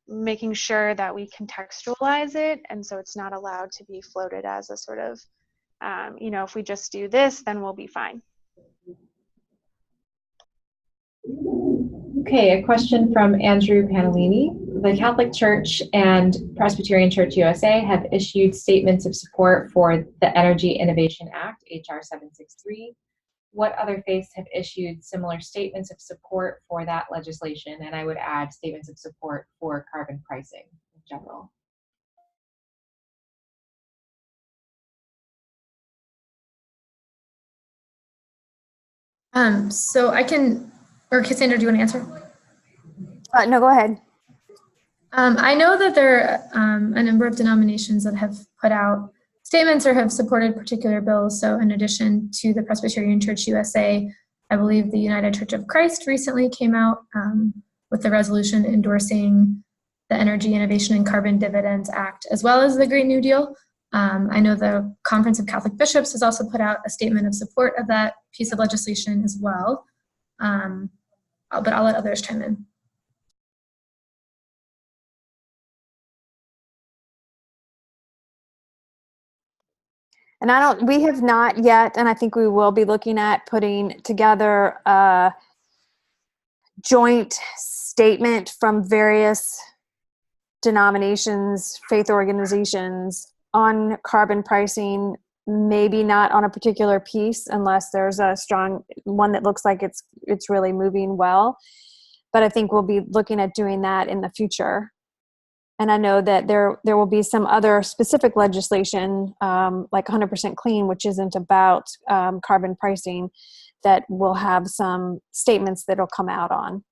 making sure that we contextualize it, and so it's not allowed to be floated as a sort of, if we just do this, then we'll be fine. Okay, a question from Andrew Panalini. The Catholic Church and Presbyterian Church USA have issued statements of support for the Energy Innovation Act, HR 763. what other faiths have issued similar statements of support for that legislation? And I would add statements of support for carbon pricing in general. So I can, or Cassandra, do you want to answer? No, go ahead. I know that there are a number of denominations that have put out statements or have supported particular bills. So in addition to the Presbyterian Church USA, I believe the United Church of Christ recently came out with the resolution endorsing the Energy Innovation and Carbon Dividends Act, as well as the Green New Deal. I know the Conference of Catholic Bishops has also put out a statement of support of that piece of legislation as well. But I'll let others chime in. And we have not yet, and I think we will be looking at putting together a joint statement from various denominations, faith organizations on carbon pricing, maybe not on a particular piece unless there's a strong one that looks like it's really moving well. But I think we'll be looking at doing that in the future. And I know that there will be some other specific legislation, like 100% Clean, which isn't about carbon pricing, that will have some statements that will come out on.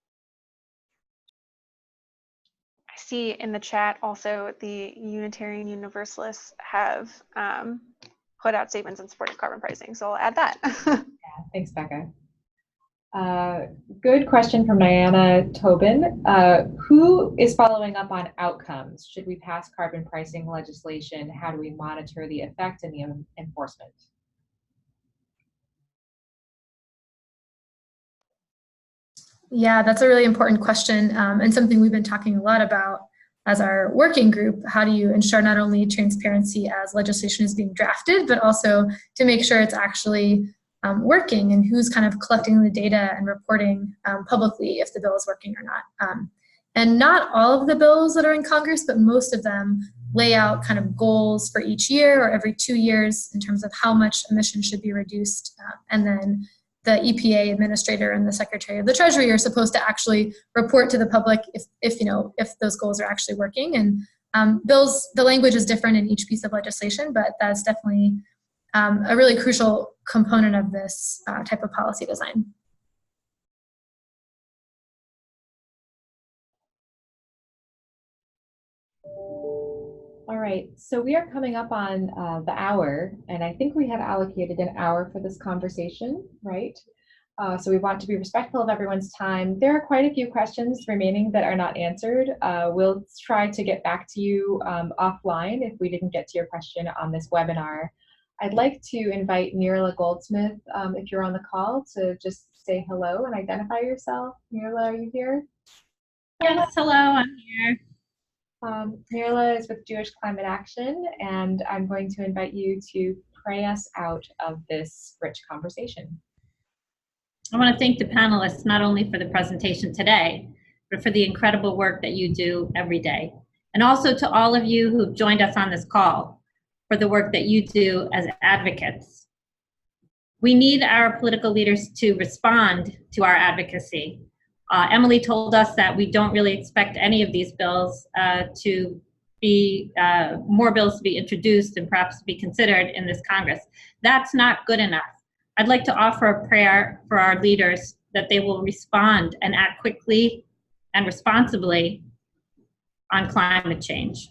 I see in the chat also the Unitarian Universalists have put out statements in support of carbon pricing, so I'll add that. Yeah, thanks, Becca. Good question from Diana Tobin. Who is following up on outcomes? Should we pass carbon pricing legislation? How do we monitor the effect and the enforcement? Yeah, that's a really important question, and something we've been talking a lot about as our working group. How do you ensure not only transparency as legislation is being drafted, but also to make sure it's actually working, and who's kind of collecting the data and reporting publicly if the bill is working or not. And not all of the bills that are in Congress, but most of them lay out kind of goals for each year or every 2 years in terms of how much emissions should be reduced. And then the EPA administrator and the Secretary of the Treasury are supposed to actually report to the public if those goals are actually working. And bills, the language is different in each piece of legislation, but that's definitely a really crucial component of this type of policy design. All right, so we are coming up on the hour, and I think we had allocated an hour for this conversation, right? So we want to be respectful of everyone's time. There are quite a few questions remaining that are not answered. We'll try to get back to you offline if we didn't get to your question on this webinar. I'd like to invite Mirele Goldsmith, if you're on the call, to just say hello and identify yourself. Mirele, are you here? Yes, hello, I'm here. Mirele is with Jewish Climate Action, and I'm going to invite you to pray us out of this rich conversation. I want to thank the panelists not only for the presentation today, but for the incredible work that you do every day. And also to all of you who've joined us on this call for the work that you do as advocates. We need our political leaders to respond to our advocacy. Emily told us that we don't really expect any of these bills to be, more bills to be introduced and perhaps be considered in this Congress. That's not good enough. I'd like to offer a prayer for our leaders that they will respond and act quickly and responsibly on climate change.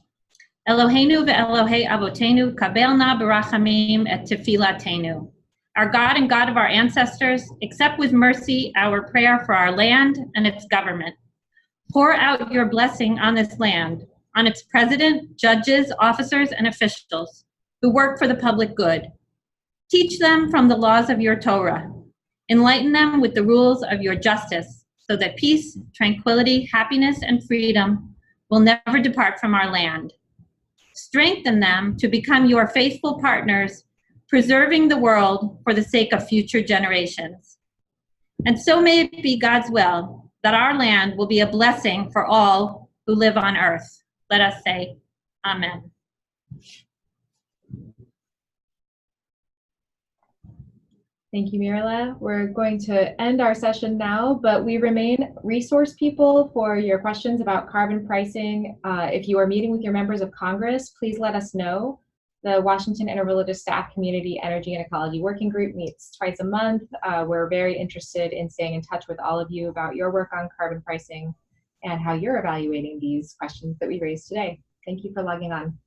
Eloheinu ve'Elohei avotenu, kabelna barachamim et tefilatenu. Our God and God of our ancestors, accept with mercy our prayer for our land and its government. Pour out your blessing on this land, on its president, judges, officers, and officials who work for the public good. Teach them from the laws of your Torah. Enlighten them with the rules of your justice, so that peace, tranquility, happiness, and freedom will never depart from our land. Strengthen them to become your faithful partners, preserving the world for the sake of future generations. And so may it be God's will that our land will be a blessing for all who live on earth. Let us say, Amen. Thank you, Mirele. We're going to end our session now, but we remain resource people for your questions about carbon pricing. If you are meeting with your members of Congress, please let us know. The Washington Interreligious Staff Community Energy and Ecology Working Group meets twice a month. We're very interested in staying in touch with all of you about your work on carbon pricing and how you're evaluating these questions that we raised today. Thank you for logging on.